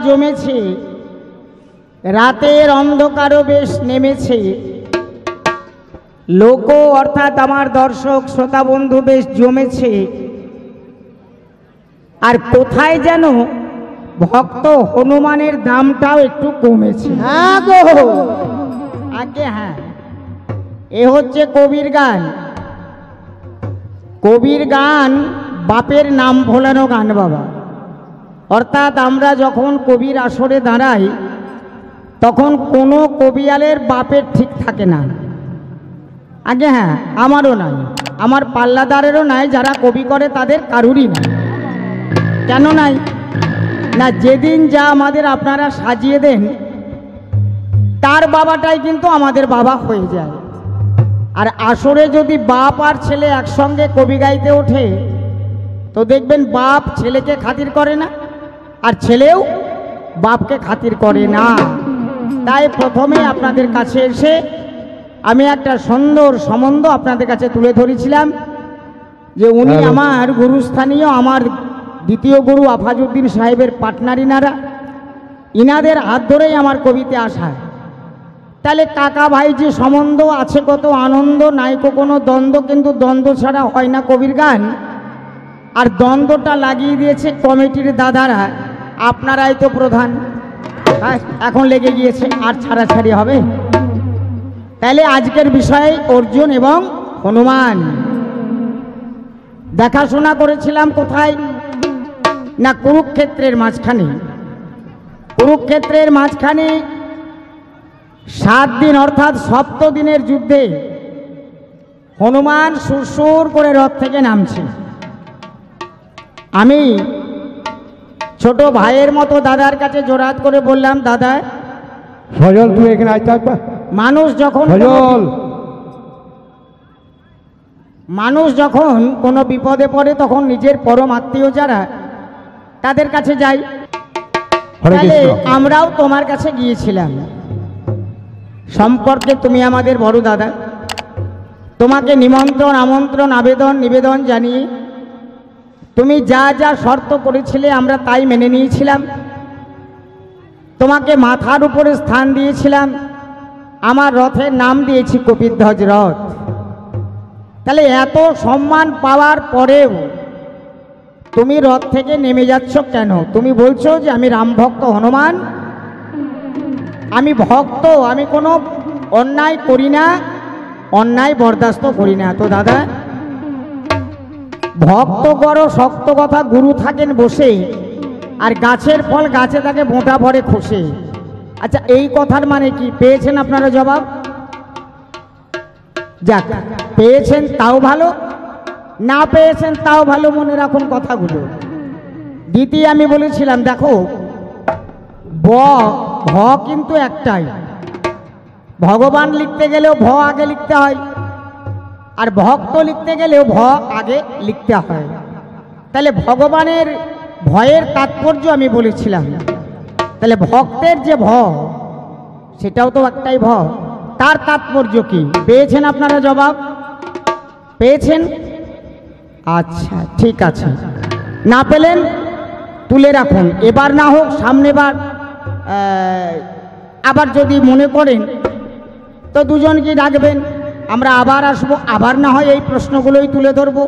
জমেছে, রাতের অন্ধকারও বেশ নেমেছে, লোক অর্থাৎ আমার দর্শক শ্রোতা বন্ধু বেশ জমেছে। আর কোথায় যেন ভক্ত হনুমানের দামটাও একটু কমেছে। হ্যাঁ গো, আগে হ্যাঁ, এ হচ্ছে কবির গান। কবির গান বাপের নাম ভোলানো গান বাবা। অর্থাৎ আমরা যখন কবির আসরে দাঁড়াই তখন কোনো কবিয়ালের বাপের ঠিক থাকে না। আগে হ্যাঁ, আমারও নাই, আমার পাল্লাদারেরও নাই, যারা কবি করে তাদের কারুরই নাই। কেন নাই? না, যেদিন যা আমাদের আপনারা সাজিয়ে দেন তার বাবাটাই কিন্তু আমাদের বাবা হয়ে যায়। আর আসরে যদি বাপ আর ছেলে একসঙ্গে কবি গাইতে ওঠে তো দেখবেন বাপ ছেলেকে খাতির করে না, আর ছেলেও বাপকে খাতির করে না। তাই প্রথমে আপনাদের কাছে এসে আমি একটা সুন্দর সম্বন্ধ আপনাদের কাছে তুলে ধরেছিলাম যে উনি আমার গুরুস্থানীয়, আমার দ্বিতীয় গুরু আফাজউদ্দিন সাহেবের পার্টনারিনারা, ইনাদের হাত ধরেই আমার কবিতে আসা। তাহলে কাকা ভাই যে সম্বন্ধ আছে, কত আনন্দ, নাইকো কোনো দ্বন্দ্ব, কিন্তু দ্বন্দ্ব ছাড়া হয় না কবির গান। আর দ্বন্দ্বটা লাগিয়ে দিয়েছে কমিটির দাদারা, আপনারাই তো প্রধান। এখন লেগে গিয়েছে, আর ছাড়াছাড়ি হবে। তাহলে আজকের বিষয় অর্জুন এবং হনুমান। দেখাশোনা করেছিলাম কোথায়? না, কুরুক্ষেত্রের মাঝখানে। কুরুক্ষেত্রের মাঝখানে 7 দিন অর্থাৎ 7 দিনের যুদ্ধে হনুমান সুরসুর করে রথ থেকে নামছে। আমি ছোট ভাইয়ের মতো দাদার কাছে জোরাত করে বললাম, দাদা সজল তুই এখানে আইতে পারবা? মানুষ যখন কোনো বিপদে পড়ে তখন নিজের পরম আত্মীয় যারা, তাদের কাছে যাই। তাহলে আমরাও তোমার কাছে গিয়েছিলাম। সম্পর্কে তুমি আমাদের বড় দাদা, তোমাকে নিমন্ত্রণ, আমন্ত্রণ, আবেদন, নিবেদন জানিয়ে তুমি যা যা শর্ত করেছিলে আমরা তাই মেনে নিয়েছিলাম। তোমাকে মাথার উপরে স্থান দিয়েছিলাম, আমার রথের নাম দিয়েছি কপিধ্বজ রথ। তাহলে এত সম্মান পাওয়ার পরেও তুমি রথ থেকে নেমে যাচ্ছ কেন? তুমি বলছো যে আমি রাম ভক্ত হনুমান, আমি ভক্ত, আমি কোনো অন্যায় করি না, অন্যায় বরদাস্ত করি না। তো দাদা, ভক্ত করো শক্ত কথা, গুরু থাকেন বসে, আর গাছের ফল গাছে তাকে বোঁটা ভরে খসে। আচ্ছা, এই কথার মানে কি? পেয়েছেন আপনারা জবাব? যাক, পেয়েছেন তাও ভালো, না পেয়েছেন তাও ভালো, মনে রাখুন কথাগুলো। দ্বিতীয় আমি বলেছিলাম, দেখো ভ কিন্তু একটাই। ভগবান লিখতে গেলেও ভ আগে লিখতে হয়, আর ভক্ত লিখতে গেলেও ভ আগে লিখতে হয়। তাহলে ভগবানের ভয়ের তাৎপর্য আমি বলেছিলাম। তাহলে ভক্তের যে ভ, সেটাও তো একটাই ভ, তার তাৎপর্য কি? পেয়েছেন আপনারা জবাব? পেয়েছেন? আচ্ছা, ঠিক আছে। না পেলেন তুলে রাখুন, এবার না হোক সামনেবার আবার যদি মনে করেন তো দুজনকে ডাকবেন, আমরা আবার আসবো, আবার না হয় এই প্রশ্নগুলোই তুলে ধরব।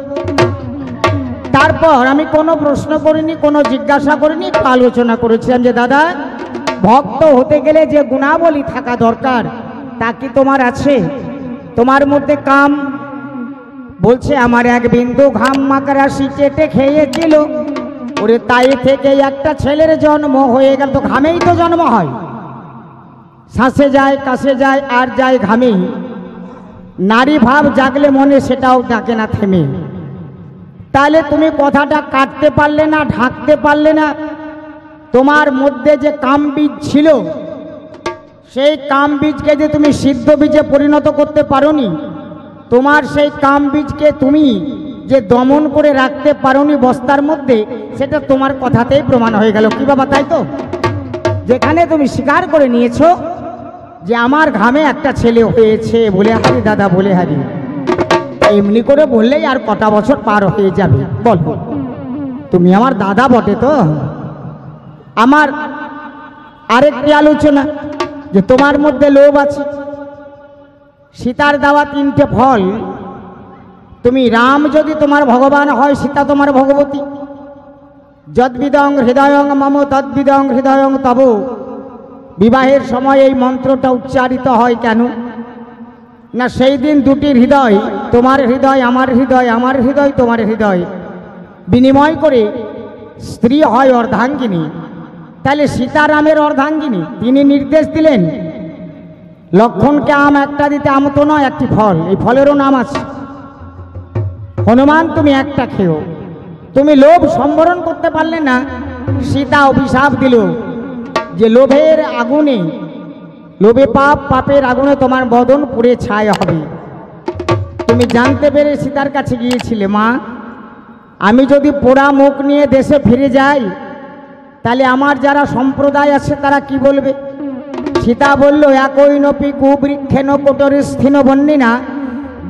তারপর আমি কোনো প্রশ্ন করিনি, কোনো জিজ্ঞাসা করিনি, একটু আলোচনা করেছিলাম যে দাদা, ভক্ত হতে গেলে যে গুণাবলী থাকা দরকার তা কি তোমার আছে? তোমার মধ্যে কাম? বলছে আমার এক বিন্দু ঘাম মাকড়াসি চেটে খেয়েছিল, ওরে তাই থেকে একটা ছেলের জন্ম হয়ে গেল। তো ঘামেই তো জন্ম হয়, শ্বাসে যায়, কাশে যায়, আর যায় ঘামেই। নারী ভাব জাগলে মনে, সেটাও ডাকে না থেমে। তাহলে তুমি কথাটা কাটতে পারলে না, ঢাকতে পারলে না। তোমার মধ্যে যে কাম বীজ ছিল, সেই কাম বীজকে যে তুমি সিদ্ধ বীজে পরিণত করতে পারোনি, তোমার সেই কাম বীজকে তুমি যে দমন করে রাখতে পারোনি বস্তার মধ্যে, সেটা তোমার কথাতেই প্রমাণ হয়ে গেল। কি বাবা, তাই তো? যেখানে তুমি স্বীকার করে নিয়েছো যে আমার ঘামে একটা ছেলে হয়েছে, বলে হারি দাদা, বলে হারি, এমনি করে বললেই আর কটা বছর পার হয়ে যাবে। বল, তুমি আমার দাদা বটে তো? আমার আরেকটি আলোচনা যে তোমার মধ্যে লোভ আছে। সীতার দেওয়া 3টে ফল, তুমি রাম যদি তোমার ভগবান হয়, সীতা তোমার ভগবতী। যদ্বিদং হৃদয়ং মম তদ্বিদং হৃদয়ং তব। বিবাহের সময় এই মন্ত্রটা উচ্চারিত হয় কেন না, সেই দিন দুটি হৃদয়, তোমার হৃদয় আমার হৃদয়, আমার হৃদয় তোমার হৃদয়, বিনিময় করে স্ত্রী হয় অর্ধাঙ্গিনী। তাহলে সীতারামের অর্ধাঙ্গিনী, তিনি নির্দেশ দিলেন লক্ষণকে আম একটা দিতে, আম তো নয়, একটি ফল, এই ফলেরও নাম আছে। হনুমান তুমি একটা খেও। তুমি লোভ সম্বরণ করতে পারলে না, সীতা অভিশাপ দিল যে লোভের আগুনে, লোভে পাপ, পাপের আগুনে তোমার বদন পুড়ে ছাই হবে। তুমি জানতে পেরে সীতার কাছে গিয়েছিলে, মা আমি যদি পোড়া মুখ নিয়ে দেশে ফিরে যাই তাহলে আমার যারা সম্প্রদায় আছে তারা কি বলবে? সীতা বলল, একই নপি কুবৃক্ষেন কোটরে স্থিন বন্যিনা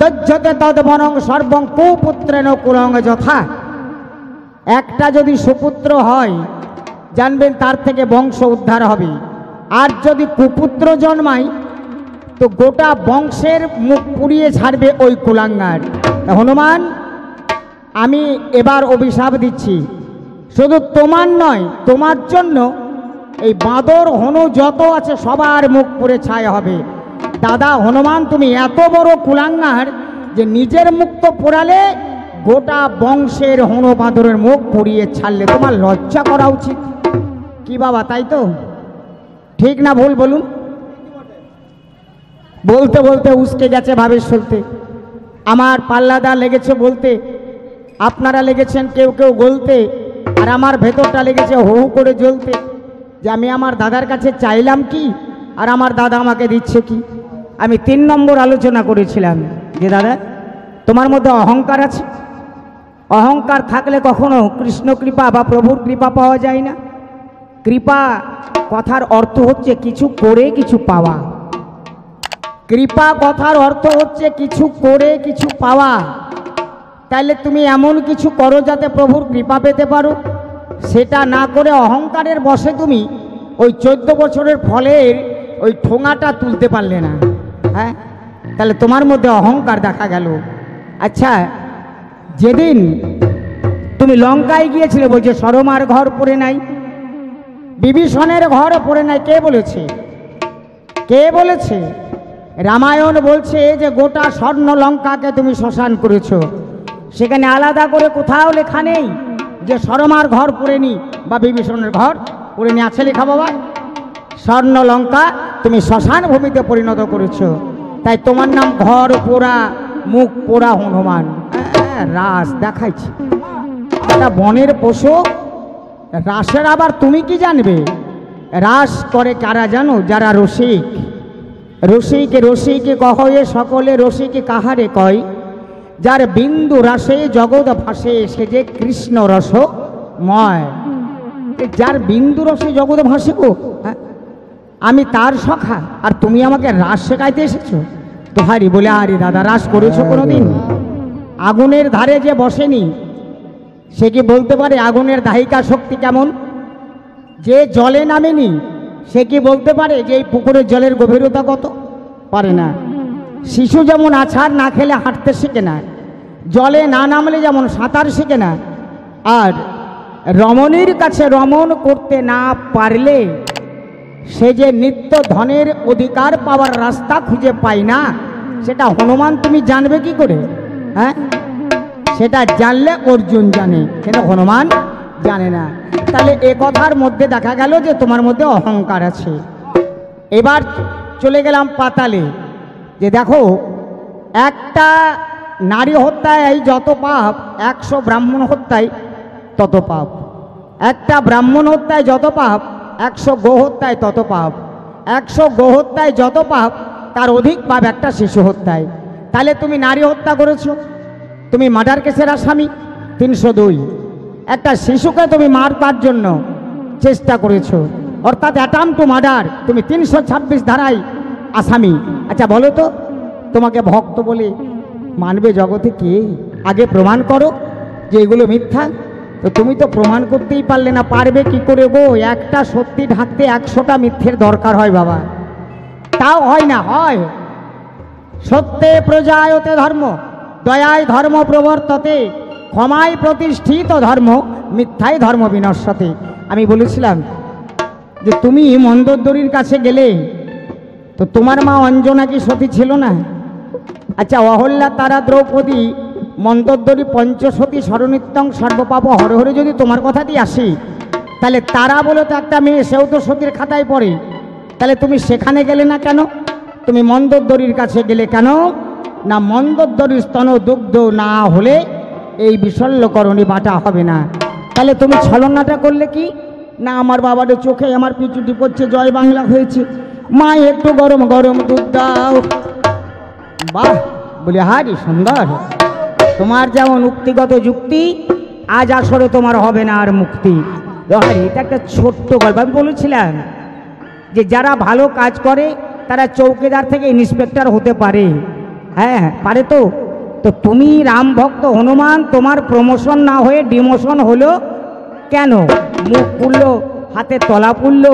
দজ্জতে তদ বনং সর্বং কুপুত্রেন কুলং যথা। একটা যদি সুপুত্র হয় জানবেন তার থেকে বংশ উদ্ধার হবে, আর যদি কুপুত্র জন্মায় তো গোটা বংশের মুখ পুড়িয়ে ছাড়বে ওই কুলাঙ্গার। হনুমান আমি এবার অভিশাপ দিচ্ছি, শুধু তোমার নয়, তোমার জন্য এই বাঁদর হনু যত আছে সবার মুখ পুড়ে ছাই হবে। দাদা হনুমান তুমি এত বড় কুলাঙ্গার যে নিজের মুখ তো পোড়ালে, গোটা বংশের হনু বাঁদরের মুখ পুড়িয়ে ছাড়লে, তোমার লজ্জা করা উচিত। কি বাবা, তাই তো? ঠিক না ভুল বলুন? বলতে বলতে উস্কে গেছে ভাবের সলতে, আমার পাল্লাদা লেগেছে বলতে, আপনারা লেগেছেন কেউ কেউ গলতে, আর আমার ভেতরটা লেগেছে হু হু করে জ্বলতে যে আমি আমার দাদার কাছে চাইলাম কি আর আমার দাদা আমাকে দিচ্ছে কি। আমি 3 নম্বর আলোচনা করেছিলাম যে দাদা তোমার মধ্যে অহংকার আছে। অহংকার থাকলে কখনো কৃষ্ণ কৃপা বা প্রভুর কৃপা পাওয়া যায় না। কৃপা কথার অর্থ হচ্ছে কিছু করে কিছু পাওয়া। কৃপা কথার অর্থ হচ্ছে কিছু করে কিছু পাওয়া। তাইলে তুমি এমন কিছু করো যাতে প্রভুর কৃপা পেতে পারো, সেটা না করে অহংকারের বশে তুমি ওই 14 বছরের ফলের ওই ঠোঙাটা তুলতে পারলে না। হ্যাঁ, তাহলে তোমার মধ্যে অহংকার দেখা গেল। আচ্ছা, যেদিন তুমি লঙ্কায় গিয়েছিলে বলছে সরমার ঘর পড়ে নাই, বিভীষণের ঘর পড়ে নাই, কে বলেছে? কে বলেছে? রামায়ণ বলছে যে গোটা স্বর্ণ লঙ্কাকে তুমি শ্মশান করেছো। সেখানে আলাদা করে কোথাও লেখা নেই যে সরমার ঘর পড়েনি বা বিভীষণের ঘর পড়েনি। আছে লেখা বাবা? স্বর্ণ লঙ্কা তুমি শ্মশান ভূমিতে পরিণত করেছো, তাই তোমার নাম ঘর পোড়া মুখ পোড়া হনুমান। রাস দেখাইছে, এটা বনের পশু। রাসের আবার তুমি কি জানবে? রাস করে কারা জানো? যারা রসিক। রসিকে রসিকে কহে সকলে রসিকে কাহারে কয়, যার বিন্দু রাসে জগৎ ভাসে সে যে কৃষ্ণ রসময়। যার বিন্দু রসে জগৎ ভাসে গো, হ্যাঁ আমি তার সখা, আর তুমি আমাকে রাস শেখাইতে এসেছো? তো হারি বলে, আরে দাদা রাস করেছো কোনোদিন? আগুনের ধারে যে বসেনি সে কি বলতে পারে আগুনের দাহিকা শক্তি কেমন? যে জলে নামেনি সে কি বলতে পারে যে এই পুকুরের জলের গভীরতা কত? পারে না। শিশু যেমন আছাড় না খেলে হাঁটতে শিখে না, জলে না নামলে যেমন সাঁতার শিখে না, আর রমণীর কাছে রমণ করতে না পারলে সে যে নিত্য ধনের অধিকার পাওয়ার রাস্তা খুঁজে পায় না, সেটা হনুমান তুমি জানবে কি করে? হ্যাঁ, সেটা জানলে অর্জুন জানে, সেটা হনুমান জানে না। তাহলে এ কথার মধ্যে দেখা গেল যে তোমার মধ্যে অহংকার আছে। এবার চলে গেলাম পাতালে, যে দেখো একটা নারী হত্যায় যত পাপ, 100 ব্রাহ্মণ হত্যায় তত পাপ। একটা ব্রাহ্মণ হত্যায় যত পাপ, 100 গো হত্যায় তত পাপ। 100 গো হত্যায় যত পাপ তার অধিক পাপ একটা শিশু হত্যায়। তাহলে তুমি নারী হত্যা করেছো, তুমি মার্ডার কেসের আসামি 302। একটা শিশুকে তুমি মারবার জন্য চেষ্টা করেছো, অর্থাৎ অ্যাটাম্প টু মার্ডার, তুমি 326 ধারায় আসামি। আচ্ছা বলো তো, তোমাকে ভক্ত বলে মানবে জগতে কে? আগে প্রমাণ করো যে এগুলো মিথ্যা। তো তুমি তো প্রমাণ করতেই পারলে না, পারবে কি করে গো? একটা সত্যি ঢাকতে 100টা মিথ্যের দরকার হয় বাবা, তাও হয় না। হয় সত্যে প্রজায়তে ধর্ম, দয়ায় ধর্ম প্রবর্ততে, ক্ষমায় প্রতিষ্ঠিত ধর্ম, মিথ্যায় ধর্ম বিনশ্যতে। আমি বলেছিলাম যে তুমি মন্দোদরীর কাছে গেলে তো তোমার মা অঞ্জনা কি সতী ছিল না? আচ্ছা, অহল্যা তারা দ্রৌপদী মন্দোদরী পঞ্চসতী স্মরণিত্যং সর্বপাপ হরহরে যদি তোমার কথাতেই আসি, তাহলে তারা বলে তো একটা মেয়ে, সেও তো সতীর খাতায় পড়ে। তাহলে তুমি সেখানে গেলে না কেন? তুমি মন্দোদরীর কাছে গেলে কেন? না, মন্দোদরীর স্তন দুগ্ধ না হলে এই বিশল্যকরণী বাটা হবে না। তাহলে তুমি ছলনাটা করলে কি না, আমার বাবার চোখে আমার পিছুটি পড়ছে, জয় বাংলা হয়েছে, মা একটু গরম গরম দুধ দাও। বাহ, বলি হারি সুন্দর, তোমার যেমন উক্তিগত যুক্তি, আজ আসরে তোমার হবে না আর মুক্তি। হারি, এটা একটা ছোট্ট গল্প। আমি বলেছিলাম যে যারা ভালো কাজ করে তারা চৌকিদার থেকে ইন্সপেক্টর হতে পারে। হ্যাঁ পারে তো। তো তুমি রাম ভক্ত হনুমান, তোমার প্রমোশন না হয়ে ডিমোশন হলো কেন? মুখ পুড়লো, হাতে তলা পুড়লো,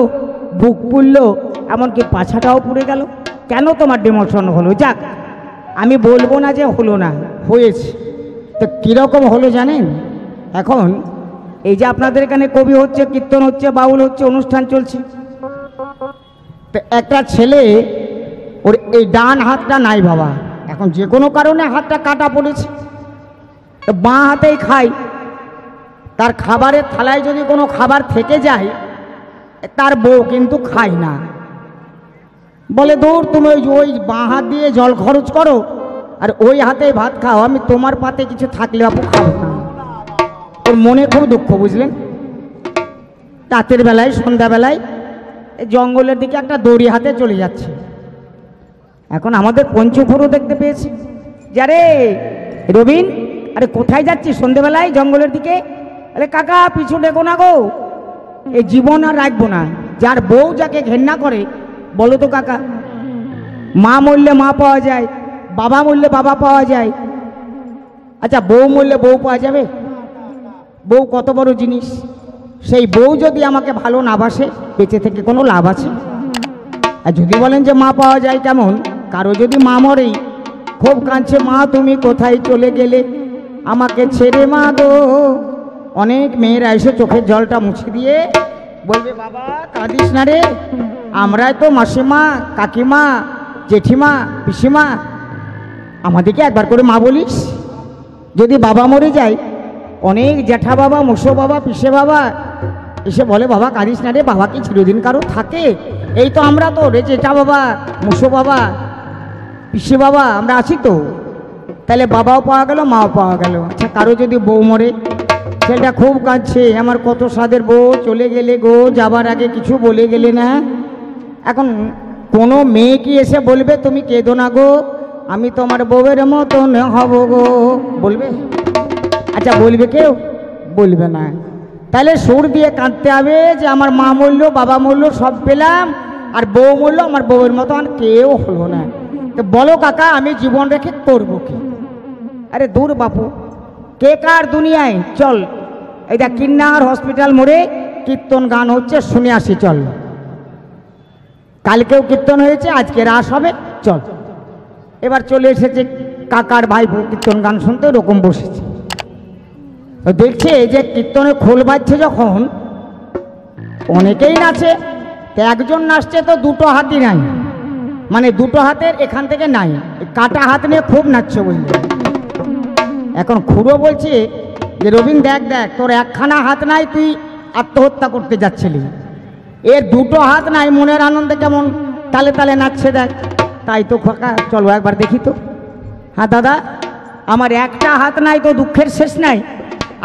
বুক পুড়লো, এমনকি পাছাটাও পুড়ে গেল, কেন তোমার ডিমোশন হলো? যাক, আমি বলবো না যে হলো না, হয়েছে। তো কীরকম হলো জানেন? এখন এই যে আপনাদের এখানে কবি হচ্ছে, কীর্তন হচ্ছে, বাউল হচ্ছে, অনুষ্ঠান চলছে, তো একটা ছেলে, ওর এই ডান হাতটা নাই বাবা, এখন যে কোনো কারণে হাতটা কাটা পড়েছে, তো বাঁ হাতেই খায়। তার খাবারের থালায় যদি কোনো খাবার থেকে যায়, তার বউ কিন্তু খায় না। বলে, দূর, তুমি ওই বাঁ হাত দিয়ে জল খরচ করো আর ওই হাতে ভাত খাও, আমি তোমার পাতে কিছু থাকলে বাপু খাবো না। ওর মনে খুব দুঃখ, বুঝলেন? রাতের বেলায়, সন্ধ্যাবেলায় জঙ্গলের দিকে একটা দড়ি হাতে চলে যাচ্ছে। এখন আমাদের পঞ্চফুরও দেখতে পেয়েছি, যারে রবিন, আরে কোথায় যাচ্ছি সন্ধ্যেবেলায় জঙ্গলের দিকে? আরে কাকা, পিছু ডেকো না গো, এই জীবন আর রাখবো না। যার বউ যাকে ঘেন্না করে, বলো তো কাকা, মা মরলে মা পাওয়া যায়, বাবা মরলে বাবা পাওয়া যায়, আচ্ছা বউ মরলে বউ পাওয়া যাবে? বউ কত বড় জিনিস, সেই বউ যদি আমাকে ভালো না বাসে, বেঁচে থেকে কোনো লাভ আছে? আর যদি বলেন যে মা পাওয়া যায় কেমন, কারো যদি মা মরেই খুব কাঁদছে, মা তুমি কোথায় চলে গেলে আমাকে ছেড়ে মা গো, অনেক মেয়েরা এসে চোখের জলটা মুছে দিয়ে বলবে, বাবা কাঁদিস না রে, আমরাই তো মাসিমা, কাকিমা, জেঠিমা, পিসিমা, আমাদেরকে একবার করে মা বলিস। যদি বাবা মরে যায়, অনেক জ্যাঠা বাবা, মশো বাবা, পিসে বাবা এসে বলে, বাবা কাঁদিস না রে, বাবা কি চিরদিন কারো থাকে? এই তো আমরা তো রে জ্যাঠা বাবা, মশো বাবা, পিসে বাবা, আমরা আছি তো। তাহলে বাবাও পাওয়া গেল, মাও পাওয়া গেল। আচ্ছা, কারো যদি বউ মরে, ছেলেটা খুব কাঁদছে, আমার কত সাদের বউ চলে গেলে গো, যাবার আগে কিছু বলে গেলে না। এখন কোনো মেয়ে কি এসে বলবে, তুমি কেঁদো না গো, আমি তোমার বউয়ের মতন হব গো? বলবে? আচ্ছা বলবে কেউ? বলবে না। তাহলে সুর দিয়ে কাঁদতে হবে যে আমার মা মরলো, বাবা মরলো, সব পেলাম, আর বউ মরলো, আমার বউয়ের মতন কেউ হলো না। তো বলো কাকা, আমি জীবন রেখে করবো কি? আরে দূর বাপু, কে কার দুনিয়ায়, চল এইটা কিন্নার হসপিটাল মোড়ে কীর্তন গান হচ্ছে, শুনে আসি চল। কালকেও কীর্তন হয়েছে, আজকে রাস হবে, চল। এবার চলে এসেছে কাকার ভাইপো কীর্তন গান শুনতে, ওরকম বসেছে। তো দেখছে যে কীর্তনে খোল বাজছে যখন, অনেকেই নাচে, তো একজন নাচছে তো দুটো হাতই নাই, মানে দুটো হাতের এখান থেকে নাই, কাটা হাত নিয়ে খুব নাচছে বুঝলে। এখন খুড়ো বলছে যে রবিন দেখ দেখ, তোর একখানা হাত নাই, তুই আত্মহত্যা করতে যাচ্ছিলি, এর দুটো হাত নাই, মনের আনন্দে কেমন তালে তালে নাচছে দেখ। তাই তো খোকা, চলো একবার দেখি তো। হ্যাঁ দাদা, আমার একটা হাত নাই তো দুঃখের শেষ নাই,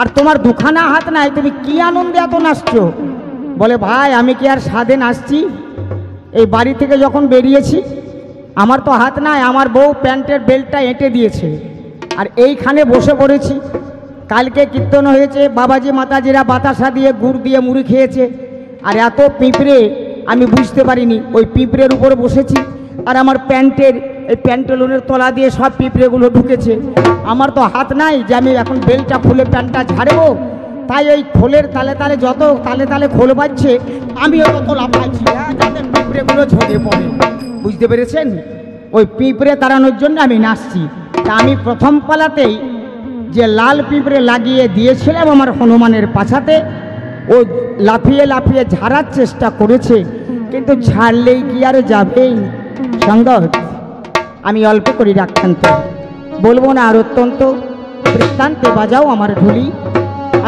আর তোমার দুখানা হাত নাই, তুমি কি আনন্দে এত নাচছো? বলে, ভাই আমি কি আর সাধে নাচছি? এই বাড়ি থেকে যখন বেরিয়েছি, আমার তো হাত নাই, আমার বউ প্যান্টের বেল্টটা এঁটে দিয়েছে, আর এইখানে বসে পড়েছি। কালকে কীর্তন হয়েছে, বাবাজি মাতাজিরা বাতাসা দিয়ে, গুড় দিয়ে মুড়ি খেয়েছে, আর এত পিঁপড়ে আমি বুঝতে পারিনি, ওই পিঁপড়ের উপরে বসেছি, আর আমার প্যান্টের এই প্যান্টালুনের তলা দিয়ে সব পিঁপড়েগুলো ঢুকেছে। আমার তো হাত নাই যে আমি এখন বেলটা খুলে প্যান্টটা ঝাড়বো, তাই ওই খোলের তালে তালে যত তালে তালে খোল বাজছে আমিও তত লাফাচ্ছি, যাতে পিঁপড়েগুলো ঝরে পড়ে। বুঝতে পেরেছেন? ওই পিঁপড়ে তাড়ানোর জন্য আমি নাচছি। তা আমি প্রথম পালাতেই যে লাল পিঁপড়ে লাগিয়ে দিয়েছিলাম আমার হনুমানের পাছাতে, ও লাফিয়ে লাফিয়ে ঝাড়ার চেষ্টা করেছে, কিন্তু ছাড়লেই কি আর যাবে? সঙ্গত আমি অল্প করে রাখতাম তো বলবো না, আর অত্যন্ত বৃত্তান্তে বাজাও আমার ঢুলি।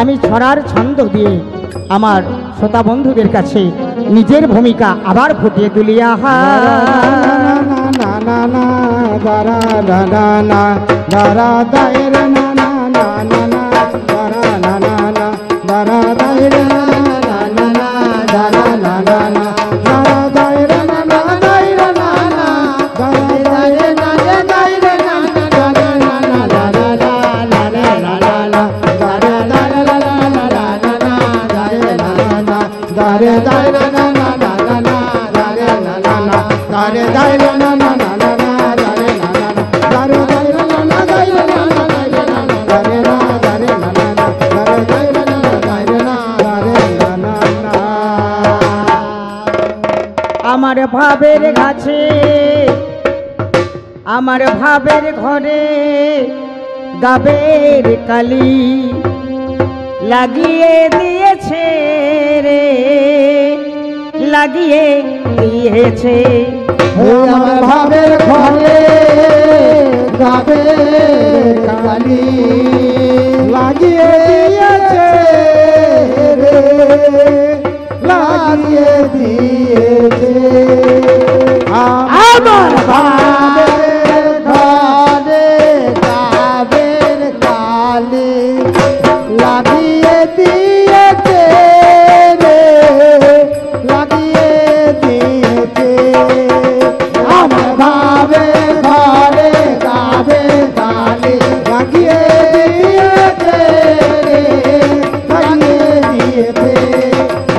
আমি ছড়ার ছন্দ দিয়ে আমার শ্রোতা বন্ধুদের কাছে নিজের ভূমিকা আবার ফুটিয়ে তুলি। আহা না না না দারা দারা না দারা দায়ের না না না না না দারা না না না দারা দায়ের না না না না দারা না না না দারা দায়ের না না দায়ের না না দারা দায়ের না না দায়ের না না দারা না না দারা না না না না দারা দারা না না না না দারে না না দারে দারে না না না না দারে না না দারে দারে না না না আমার ভাবের গাছে আমার ভাবের ঘরে গাবের কালি লাগিয়ে দিয়েছে রে, লাগিয়ে দিয়েছে। আমার ভাবের ঘরে গাবের কালি লাগিয়ে দিয়েছে রে, লাগিয়ে দিয়েছে। আমার ভাবের ঘরে গাবের কালি লাগিয়ে দিয়েছে রে, লাগিয়ে দিয়েছে। আমার ভাবের ঘরে গাবের কালি লাগিয়ে দিয়েছে রে, লাগিয়ে দিয়েছে।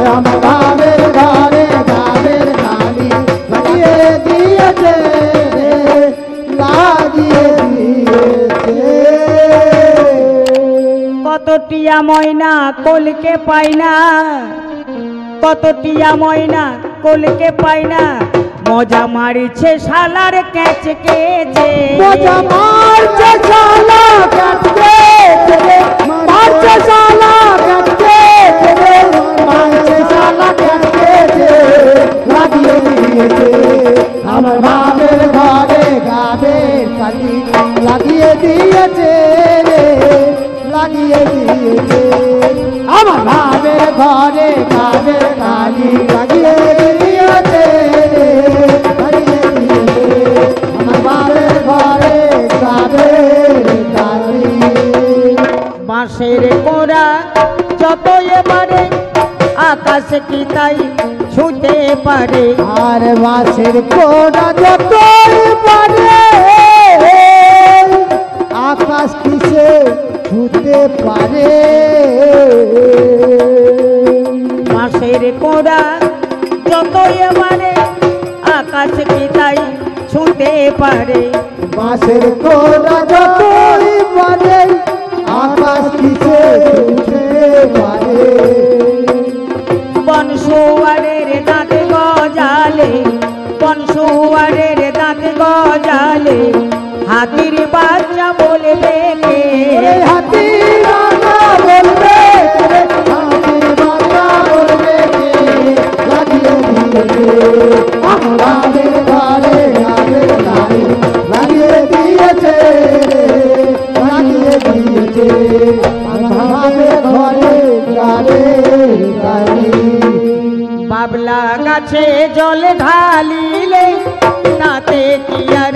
আমার ভাবের ঘরে গাবের কালি লাগিয়ে দিয়েছে রে, লাগিয়ে দিয়েছে। কত টিয়া ময়না কোলকে পাই না, কত টিয়া ময়না কোলকে পাই না, মজা মারিছে শালার ক্যাচ কেচে, মজা মারছে শালা ক্যাচ কেচে, মারছে শালা ক্যাচ কেচে, মারছে শালা ক্যাচ কেচে, লাগিয়ে দিয়েছে। আমার ভাবের ঘরে গাবের কালি লাগিয়ে দিয়েছে রে, লাগিয়ে দিয়েছে। আমার ভাবের ঘরে গাবের কালি লাগিয়ে দিয়েছে রে, লাগিয়ে দিয়েছে। আমার ভাবের ঘরে গাবের কালি। বাঁশের কোড়া যত এবারে আকাশ কি তাই ছুঁতে পারে, আর বাঁশের কোড়া যতই পারে আকাশ কিসে ছুঁতে পারে। বাঁশের কোড়া যত এবারে আকাশ কি তাই ছুঁতে পারে, বাঁশের কোড়া যতই পারে আকাশ কিসে ছুঁতে পারে। বনশুয়ারের দাঁত গজালে, বনশুয়ারের দাঁত গজালে, হাতির বাচ্চা বলবে কে, হাতির বাচ্চা বলবে কে, হাতির বাচ্চা বলবে কে, লাগিয়ে দিয়েছে। আমার ভাবের ঘরে গাবের কালি লাগিয়ে দিয়েছে, লাগিয়ে দিয়েছে। আমার ভাবের ঘরে গাবের কালি। বাবলা গাছে জল ঢালিলে তাতে কি আর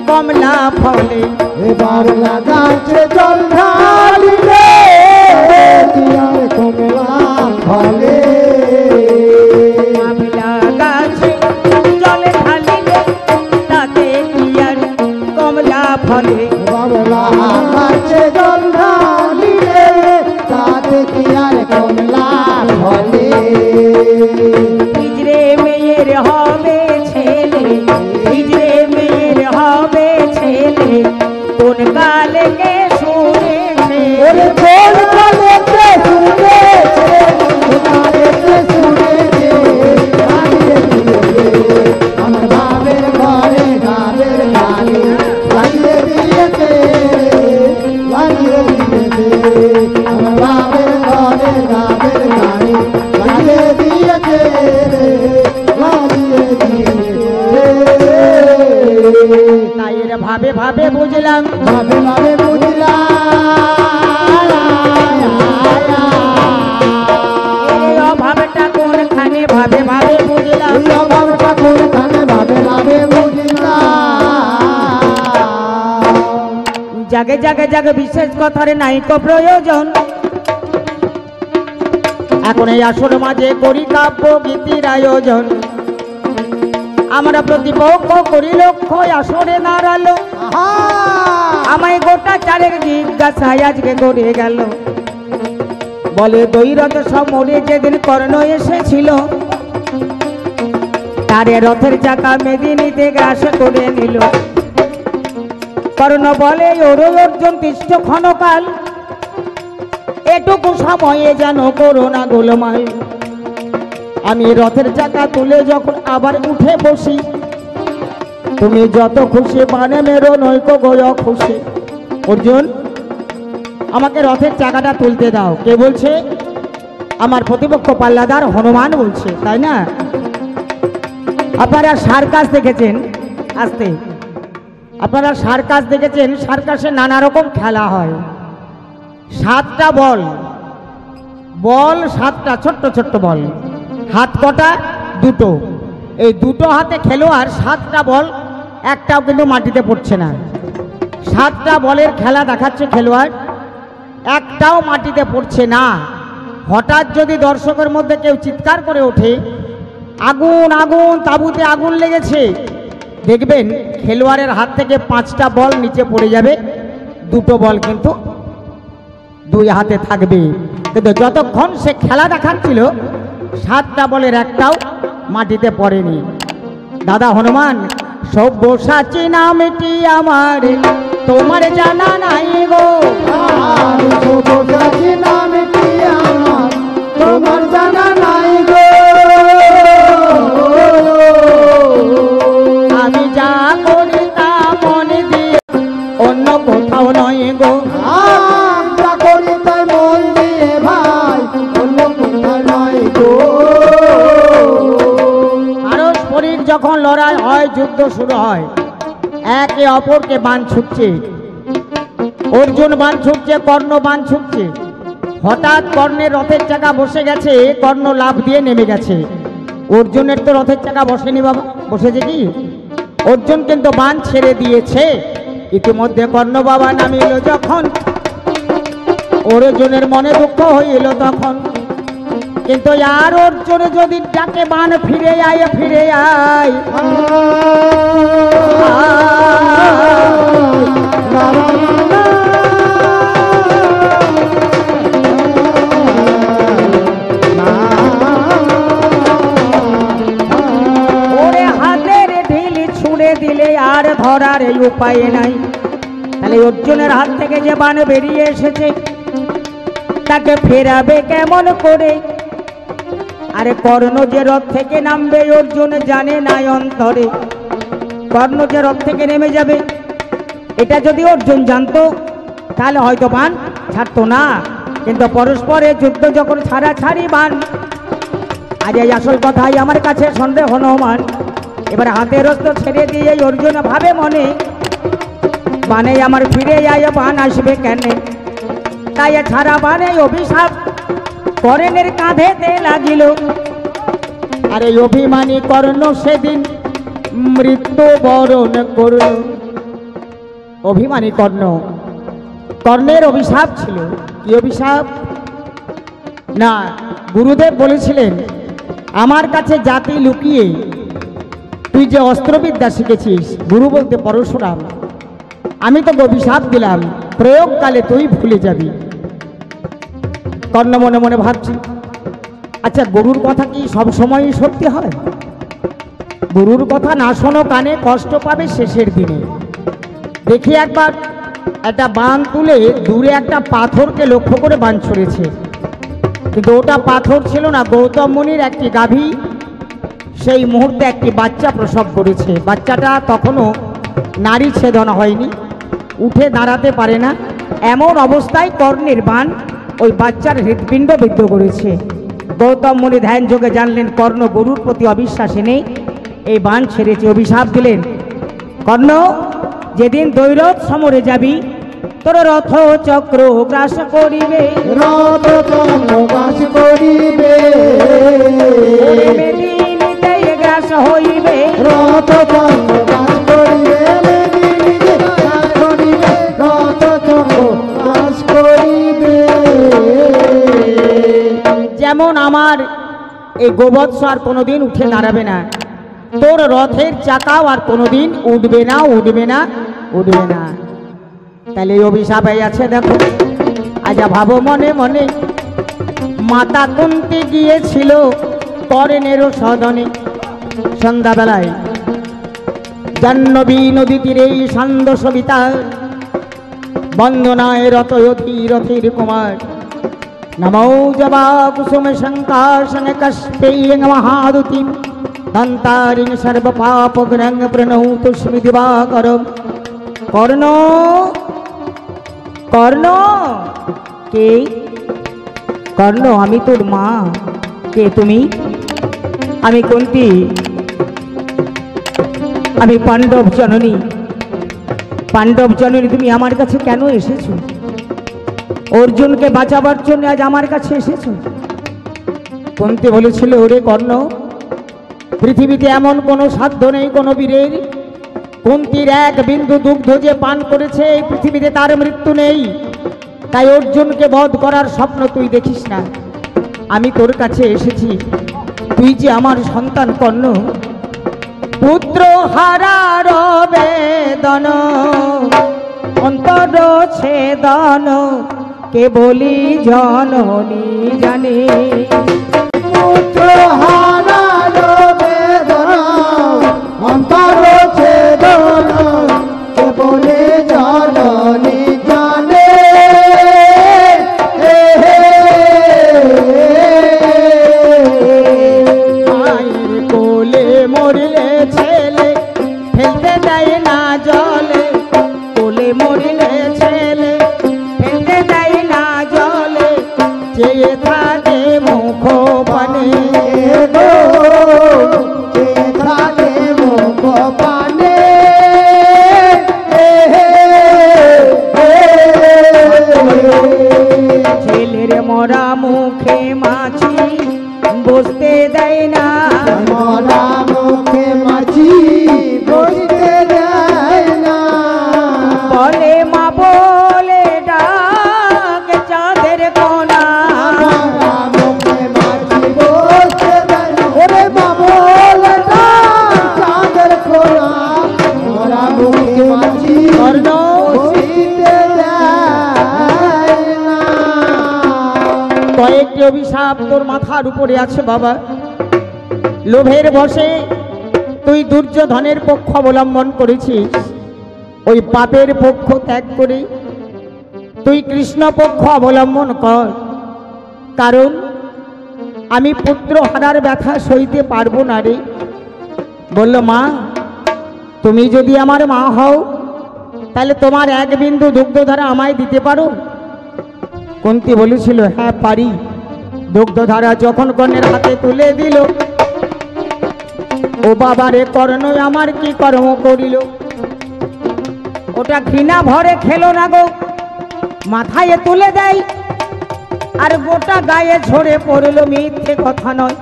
কমলা ফলে, এবার লাগাচ্ছে জল ঢালিলে কি আর কমলা ফলে। বাবলা গাছে জল ঢালিলে তাতে কি আর কমলা ফলে, বাবলা গাছে জল ঢালিলে তাতে কি আর কমলা ফলে। হিজড়ে মেয়ের হবে ছেলে, হিজড়ে মেয়ের হবে ছেলে, কোন কালে কে শুনেছে, ওরে কোন কালেতে শুনতে ভাবে ভাবে বুঝলাম, ভাবে ভাবে বুঝলাম, এই অভাবটা কোনখানে ভাবে ভাবে বুঝলাম, এই অভাবটা কোনখানে ভাবে ভাবে বুঝলাম। জাগে জাগে জাগে বিশেষ কথার নাই কো প্রয়োজন, এখন এই আসর মাঝে করি কাব্য গীতির আয়োজন। আমরা প্রতিপক্ষ করি লক্ষ্য আসরে দাঁড়ালো, আহা! আমায় গোটা চারের জিজ্ঞাসায় আজকে করে গেল। বলে দৈরথ সমরে যেদিন কর্ণ এসেছিল, তারে রথের চাকা মেদিনীতে গ্রাস করে নিল। কর্ণ বলে ওরে অর্জুন তিষ্ঠ ক্ষণকাল, এটুকু সময়ে যেন করো না গোলমাল। আমি রথের চাকা তুলে যখন আবার উঠে বসি, তুমি যত খুশি বানে মেরো নৈকো গয় খুশি। অর্জুন, আমাকে রথের চাকাটা তুলতে দাও। কে বলছে? আমার প্রতিপক্ষ পাল্লাদার হনুমান বলছে, তাই না? আপনারা সার্কাস দেখেছেন, আসতে আপনারা সার্কাস দেখেছেন, সার্কাসে নানা রকম খেলা হয়। 7টা বল, বল 7টা, ছোট্ট ছোট্ট বল, হাত কটা? 2টো। এই 2টো হাতে খেলোয়াড় 7টা বল, একটাও কিন্তু মাটিতে পড়ছে না। 7টা বলের খেলা দেখাচ্ছে খেলোয়াড়, একটাও মাটিতে পড়ছে না। হঠাৎ যদি দর্শকের মধ্যে কেউ চিৎকার করে ওঠে, আগুন আগুন, তাঁবুতে আগুন লেগেছে, দেখবেন খেলোয়াড়ের হাত থেকে 5টা বল নিচে পড়ে যাবে, 2টো বল কিন্তু 2 হাতে থাকবে। কিন্তু যতক্ষণ সে খেলা দেখাচ্ছিল 7টা বলের একটাও মাটিতে পড়েনি। দাদা হনুমান, সব্যসাচী নামটি আমার তোমার জানা নাই গো, আর সব্যসাচী নামটি আমার তোমার জানা নাই গো। আমি যা করি তা মনে দিয়ে অন্য কোথাও নয় গো। যা করি তাই মন দিয়ে ভাই, অন্য কোথায় নয় গো। পারস্পরিক যখন লড়াই হয়, যুদ্ধ শুরু হয়, একে অপরকে বাণ ছুটছে। অর্জুন বাণ ছুটছে, কর্ণ বাণ ছুটছে। হঠাৎ কর্ণের রথের চাকা বসে গেছে, কর্ণ লাফ দিয়ে নেমে গেছে। অর্জুনের তো রথের চাকা বসেনি বাবা, বসেছে কি? অর্জুন কিন্তু বাণ ছেড়ে দিয়েছে। ইতিমধ্যে কর্ণ বাবা নামিল যখন, অর্জুনের মনে দুঃখ হইল তখন। কিন্তু আর অর্জুন যদি ডাকে বাণ ফিরে আয়, ফিরে আয়, ওরে হাতের ঢিল ছুঁড়ে দিলে আর ধরার এই উপায় নাই। তাহলে অর্জুনের হাত থেকে যে বাণ বেরিয়ে এসেছে, তাকে ফেরাবে কেমন করে? আরে কর্ণ যে রথ থেকে নামবে অর্জুন জানে নাই অন্তরে। কর্ণ যে রথ থেকে নেমে যাবে, এটা যদি অর্জুন জানতো তাহলে হয়তো বাণ ছাড়তো না। কিন্তু পরস্পরে যুদ্ধ যখন ছাড়াছাড়ি বাণ, আজ এই আসল কথাই আমার কাছে সন্দেহ হনুমান। এবার হাতের অস্ত্র ছেড়ে দিয়ে অর্জুন ভাবে মনে, বাণে আমার ফিরে আয়, বাণ আসবে কেন? তাই ছাড়া বাণে অভিশাপ কর্ণের কাঁধেতে লাগিল। আর এই অভিমানী কর্ণ সেদিন মৃত্যু বরণ করল। অভিমানী কর্ণ, কর্ণের অভিশাপ ছিল। কি অভিশাপ? না, গুরুদেব বলেছিলেন, আমার কাছে জাতি লুকিয়ে তুই যে অস্ত্রবিদ্যা শিখেছিস, গুরু বলতে পরশুরাম, আমি তোকে অভিশাপ দিলাম, প্রয়োগকালে তুই ভুলে যাবি। কর্ণ মনে মনে ভাবছি, আচ্ছা গুরুর কথা কি সবসময়ই সত্যি হয়? গুরুর কথা না শোনো কানে কষ্ট পাবে শেষের দিনে। দেখি একবার একটা বাণ তুলে দূরে একটা পাথরকে লক্ষ্য করে বাণ ছড়েছে, কিন্তু ওটা পাথর ছিল না, গৌতম মুনির একটি গাভী সেই মুহূর্তে একটি বাচ্চা প্রসব করেছে। বাচ্চাটা তখনও নারী ছেদন হয়নি, উঠে দাঁড়াতে পারে না, এমন অবস্থায় কর্ণের বাণ ওই বাচ্চার হৃৎপিণ্ড বিদ্ধ করেছে। গৌতম মুনি ধ্যান যোগে জানলেন কর্ণ গরুর প্রতি অবিশ্বাসী নেই, এই বাণ ছেড়েছে। অভিশাপ দিলেন, কর্ণ যেদিন দৈরথ সমরে যাবি তোর রথ চক্র গ্রাস করিবে, রথ চক্র গ্রাস করিবে, মেদিনীতে গ্রাস হইবে, রথ চক্র গ্রাস করিবে, মেদিনীতে গ্রাস করিবে, রথ চক্র গ্রাস করিবে। যেমন আমার এই গোবৎস আর কোনোদিন উঠে দাঁড়াবে না, তোর রথের চাকাও আর কোনোদিন উঠবে না, উঠবে না, উঠবে না। তাহলে এই অভিশাপ আছে দেখো। আজা ভাবো মনে মনে, মাতা কুন্তি গিয়েছিল কর্ণের সদনে সন্ধ্যাবেলায়, জাহ্নবী নদী তীরে সান্দ সবিতা বন্দনায় রথয়তি রথের কুমার, নমো জবা কুসুম শঙ্কাশন কষ্পেয় মহাদুতিম দন্তারিং সর্ব পাপ গ্রং প্রণৌত স্মৃতিবাকরম। কর্ণ, কর্ণ কে? কর্ণ আমি তোর মা। কে তুমি? আমি কুন্তী, আমি পাণ্ডব জননী। পাণ্ডব জননী তুমি আমার কাছে কেন এসেছো? অর্জুনকে বাঁচাবার জন্য আজ আমার কাছে এসেছো? কুন্তী বলেছিল, ওরে কর্ণ, পৃথিবীতে এমন কোনো সাধ্য নেই কোনো বীরের, কুন্তীর এক বিন্দু দুগ্ধ যে পান করেছে এই পৃথিবীতে তার মৃত্যু নেই। তাই অর্জুনকে বধ করার স্বপ্ন তুই দেখিস না। আমি তোর কাছে এসেছি, তুই যে আমার সন্তান কর্ণ, পুত্র হারার বেদন অন্তর ছেদন কে বলি জননী জানে। পুত্র হারার বেদনা অন্তর ছেদনা কেবলে জননী জানে। মায়ের কোলে মরলে ছেলে ফেলতে দেয় না জলে, কোলে মরলে ছেলে ফেলতে দেয় না জলে, চেয়ে থাকে মুখ পানে গো চেয়ে থাকে মুখ পানে। ছেলের মরা মুখে মাছি বসতে দেয় না, মরা মুখে মাছি বসতে দেয় না, বলে মা বলে ডাক চাঁদের কোনা। মরা মুখে মাছি বসতে দেয় না, ওরে বাবল চাঁদের কোনা, মরা মুখে মাছি কর্ণ, বসতে দেয় না। কয়েকটি অভিশাপ তোর মাথার উপরে আছে বাবা। লোভের বশে তুই দুর্যোধনের পক্ষ অবলম্বন করেছিস, ওই পাপের পক্ষ ত্যাগ করে তুই কৃষ্ণ পক্ষ অবলম্বন কর। কারণ আমি পুত্র হারার ব্যথা সইতে পারবো না রে। বলল, মা তুমি যদি আমার মা হও তাহলে তোমার এক বিন্দু দুগ্ধধারা আমায় দিতে পারো? কুন্তী বলেছিল, হ্যাঁ পারি। দুগ্ধধারা যখন কর্ণের হাতে তুলে দিল, ও বাবারে কর্ণ আমার কি কর্ম করিল, ওটা ঘৃণা ভরে খেলো না গো, মাথায় তুলে দেয় আর গোটা গায়ে ঝরে পড়ল, মিথ্যে কথা নয়।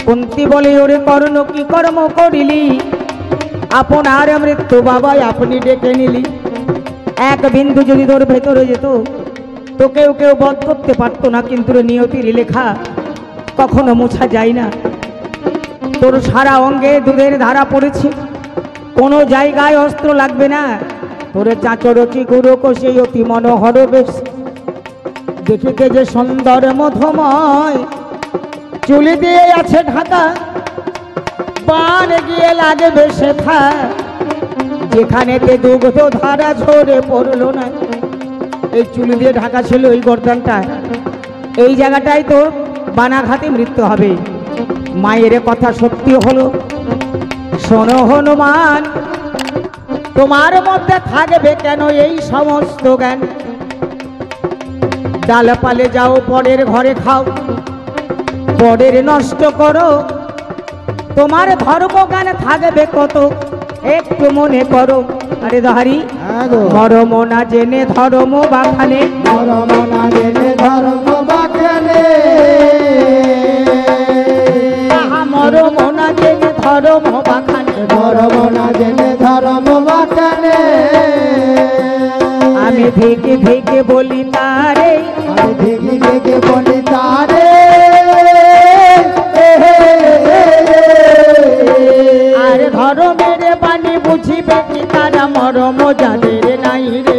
কুন্তী বলে, ওরে কর্ণ কি কর্ম করিলি, আপনার মৃত্যু বাবাই আপনি ডেকে নিলি। এক বিন্দু যদি তোর ভেতরে যেত তো কেউ কেউ বধ করতে পারতো না, কিন্তু নিয়তির লেখা কখনো মোছা যায় না। তোর সারা অঙ্গে দুধের ধারা পড়েছে, কোনো জায়গায় অস্ত্র লাগবে না। তোর চাঁচরচি গুরু কোষে অতি মনোহর বেশ, দেখিতে যে সুন্দর মধুময়, চুলি দিয়ে আছে ঢাকা, বান গিয়ে লাগবে শেখা, যেখানেতে দুগ্ধ ধারা ঝরে পড়লো না। এই চুলি দিয়ে ঢাকা ছিল এই গর্দানটা, এই জায়গাটাই তোর বানাঘাতে মৃত্যু হবে। মায়ের কথা সত্যি হলো। শোনো হনুমান, তোমার মধ্যে থাকবে কেন এই সমস্ত জ্ঞান? ডালপালে যাও, পরের ঘরে খাও, পরের নষ্ট করো, তোমার ধর্মজ্ঞান থাকবে কত একটু মনে করো। আরে দহারি হ্যাঁ গো মরম না জেনে ধর্ম বাখানে মরম না জেনে ধর্ম বাখানে মরম না জেনে ধর্ম বাখানে মরম না জেনে ধর্ম বাখানে আমি থেকে থেকে বলি তারে আমি থেকে থেকে বলি তারে আর ধর্মের বাণী বুঝিবে কি তারা মরম যাদের নাই রে